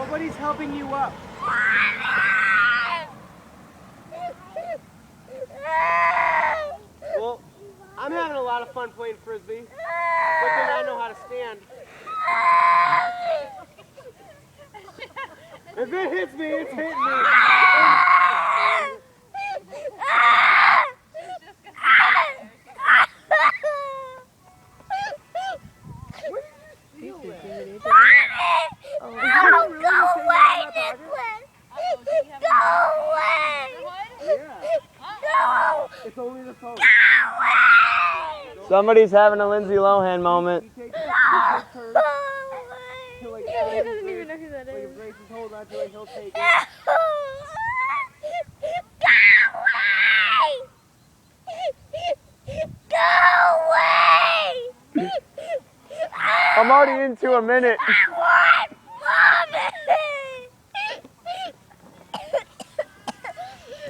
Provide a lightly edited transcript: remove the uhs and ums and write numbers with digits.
Nobody's helping you up. Well, I'm having a lot of fun playing Frisbee, but then I know how to stand. If it hits me, it's hitting me. It's only the phone. Somebody's having a Lindsay Lohan moment. He doesn't even know who that is. If Grace is holding on to it, he'll take it. I'm already into a minute.